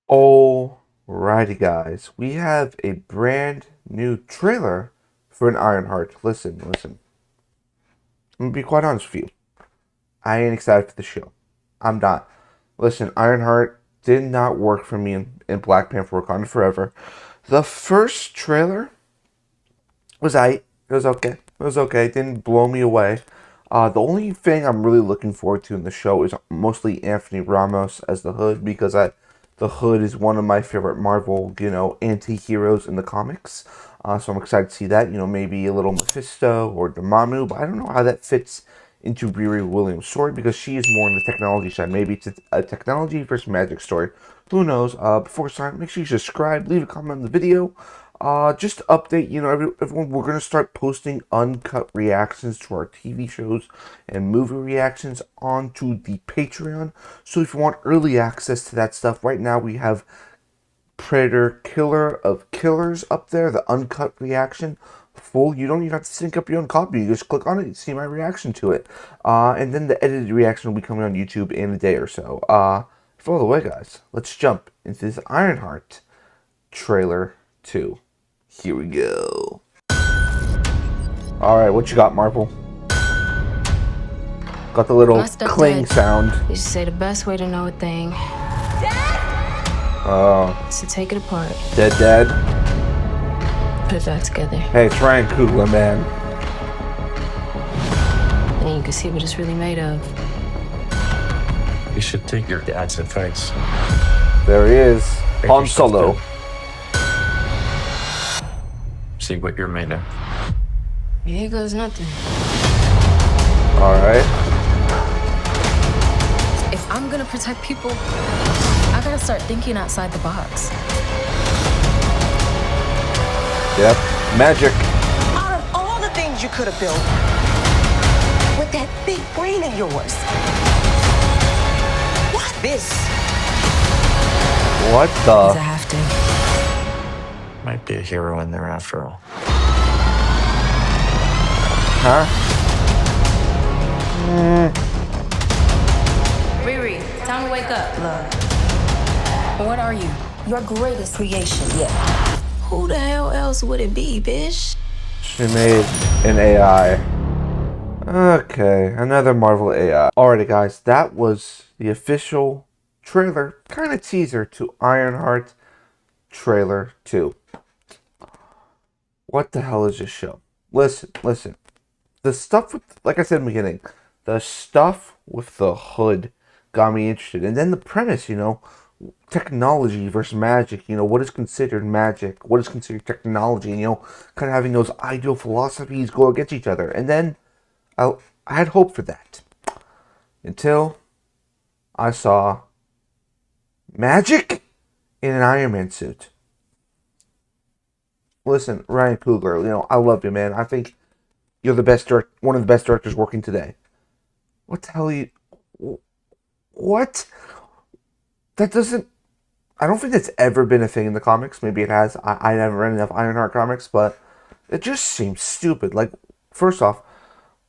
Alrighty, guys, we have a brand new trailer for an Ironheart. Listen. I'm gonna be quite honest with you. I ain't excited for the show. I'm not. Listen, Ironheart did not work for me in Black Panther Wakanda Forever. The first trailer was aight. It was okay. It was okay. It didn't blow me away. The only thing I'm really looking forward to in the show is mostly Anthony Ramos as the Hood because the Hood is one of my favorite Marvel, anti-heroes in the comics. So I'm excited to see that. Maybe a little Mephisto or Dormammu, but I don't know how that fits into Riri Williams' story because she is more on the technology side. Maybe it's a technology versus magic story. Who knows? Before starting, make sure you subscribe, leave a comment on the video. Just to update, everyone, we're going to start posting uncut reactions to our TV shows and movie reactions onto the Patreon. So if you want early access to that stuff, right now we have Predator Killer of Killers up there, the uncut reaction. Full, you don't even have to sync up your own copy. You just click on it, you see my reaction to it. And then the edited reaction will be coming on YouTube in a day or so. For the way, guys, let's jump into this Ironheart trailer 2. Here we go. Alright, what you got, Marvel? Got the little cling dead. sound. They say the best way to know a thing is to take it apart. Dead. Put it back together. Hey, it's Ryan Coogler, man. And you can see what it's really made of. You should take your dad's advice. There he is. Han Solo. See what you're made of. Here goes nothing. Alright. If I'm gonna protect people, I gotta start thinking outside the box. Yep. Magic. Out of all the things you could have built, with that big brain of yours, why this? What Because I the? have to. Might be a hero in there after all. Huh? Riri, time to wake up. Love, What are you? your greatest creation yet. Who the hell else would it be, bitch? She made an AI. Okay, another Marvel AI. Alrighty, guys, that was the official trailer, kind of teaser to Ironheart trailer 2. What the hell is this show? Listen. The stuff with, like I said in the beginning, the stuff with the Hood got me interested. And then the premise, technology versus magic, what is considered magic, what is considered technology, and, kind of having those ideal philosophies go against each other. And then I had hope for that. Until I saw magic in an Iron Man suit. Listen, Ryan Coogler, I love you, man. I think you're the best one of the best directors working today. What the hell are you... What? That doesn't... I don't think that's ever been a thing in the comics. Maybe it has. I haven't read enough Ironheart comics, but it just seems stupid. Like, first off,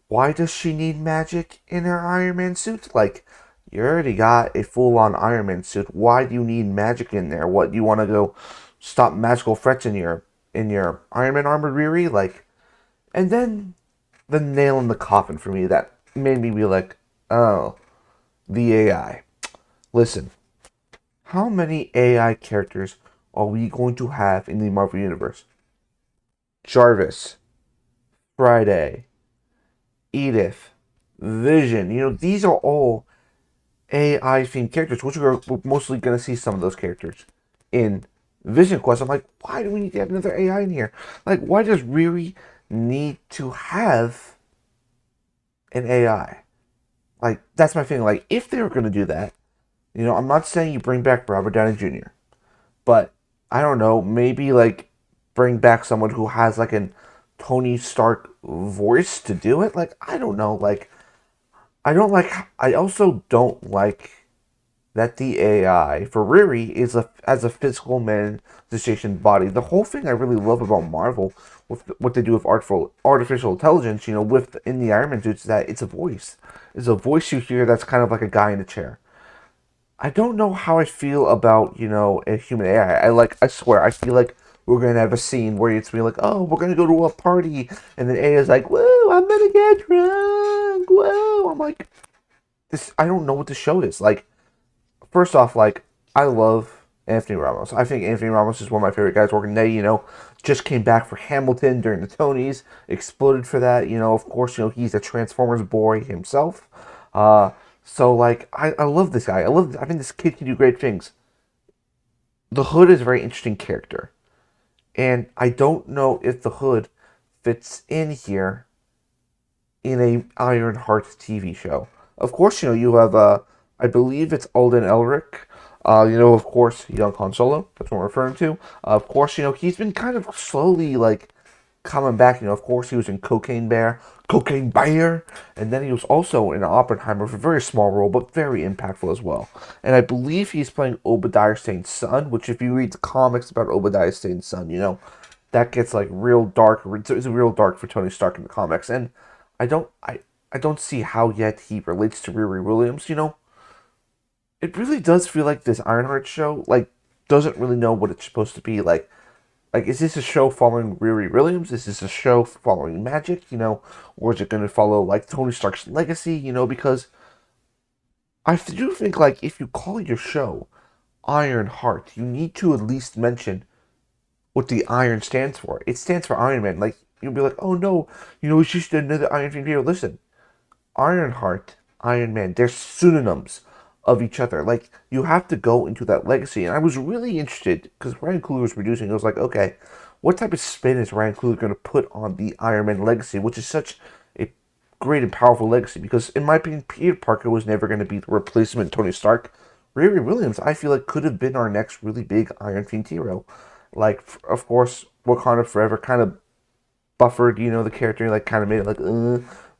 why does she need magic in her Iron Man suit? Like, you already got a full-on Iron Man suit. Why do you need magic in there? What, do you want to go stop magical threats in your Iron Man armor, Riri? Like, and then the nail in the coffin for me that made me be like, oh, the AI. Listen, how many AI characters are we going to have in the Marvel Universe? Jarvis, Friday, Edith, Vision. These are all AI-themed characters, which we're mostly going to see some of those characters in Vision Quest. I'm like, why do we need to have another AI in here? Like, why does Riri need to have an AI? Like, that's my thing. Like, if they were going to do that, I'm not saying you bring back Robert Downey Jr., but I don't know, maybe like bring back someone who has like an Tony Stark voice to do it. Like, I don't know. Like, I also don't like that the AI for Riri is as a physical manifestation body. The whole thing I really love about Marvel with what they do with artificial intelligence, in the Iron Man suits, is that it's a voice. It's a voice you hear that's kind of like a guy in a chair. I don't know how I feel about, a human AI. I swear, I feel like we're gonna have a scene where it's me like, oh, we're gonna go to a party, and then AI is like, whoa, I'm gonna get drunk, whoa. I'm like, this. I don't know what the show is. Like, first off, like, I love Anthony Ramos. I think Anthony Ramos is one of my favorite guys working today. Just came back for Hamilton during the Tonys, exploded for that. Of course, he's a Transformers boy himself. So like, I love this guy. I think this kid can do great things. The Hood is a very interesting character, and I don't know if the Hood fits in here in a Ironheart TV show. Of course, you have I believe it's Alden Elric. Of course, young Han Solo. That's what I'm referring to. Of course, he's been kind of slowly like coming back. Of course, he was in Cocaine Bear, and then he was also in Oppenheimer for a very small role, but very impactful as well. And I believe he's playing Obadiah Stane's son, which if you read the comics about Obadiah Stane's son, that gets like real dark. It's real dark for Tony Stark in the comics, and I don't see how yet he relates to Riri Williams. It really does feel like this Ironheart show like doesn't really know what it's supposed to be like. Like, is this a show following Riri Williams? Is this a show following Magic? Or is it going to follow like Tony Stark's legacy? Because I do think like if you call your show Ironheart, you need to at least mention what the iron stands for. It stands for Iron Man. Like, you'll be like, oh no, it's just another Iron Man video. Listen, Ironheart, Iron Man, they're synonyms of each other. Like, you have to go into that legacy. And I was really interested because Ryan Coogler was producing. I was like, okay, what type of spin is Ryan Coogler going to put on the Iron Man legacy, which is such a great and powerful legacy? Because in my opinion, Peter Parker was never going to be the replacement Tony Stark. Riri Williams, I feel like, could have been our next really big Iron Fiend hero. Like, of course, Wakanda Forever kind of buffered, the character, like, kind of made it like,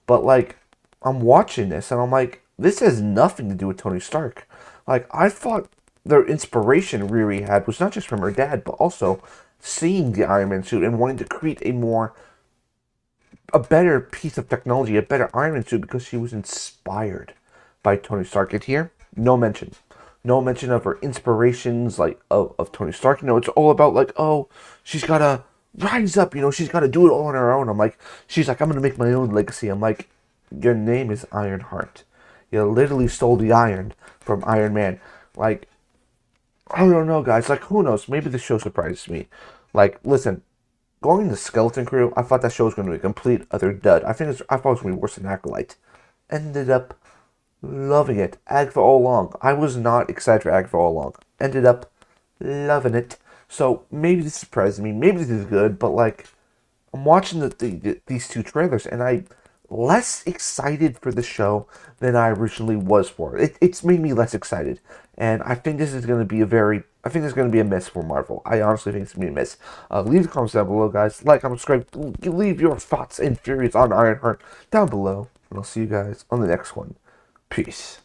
But, like, I'm watching this, and I'm like, this has nothing to do with Tony Stark. Like, I thought the inspiration Riri had was not just from her dad, but also seeing the Iron Man suit and wanting to create a better piece of technology, a better Iron Man suit, because she was inspired by Tony Stark. And here, no mention. No mention of her inspirations, like, of Tony Stark. It's all about, like, oh, she's got to rise up, she's got to do it all on her own. She's like, I'm going to make my own legacy. I'm like, your name is Ironheart. You literally stole the iron from Iron Man. Like, I don't know, guys. Like, who knows? Maybe the show surprises me. Like, listen, going to Skeleton Crew, I thought that show was going to be a complete other dud. I thought it was going to be worse than Acolyte. Ended up loving it. Agatha all along. I was not excited for Agatha all along. Ended up loving it. So maybe this surprises me. Maybe this is good. But like, I'm watching these two trailers, and I'm less excited for the show than I originally was for it. It's made me less excited, and I think this is going to be a miss for Marvel. I honestly think it's going to be a miss. Leave the comments down below, guys. Like, comment, subscribe. Leave your thoughts and theories on Ironheart down below, and I'll see you guys on the next one. Peace.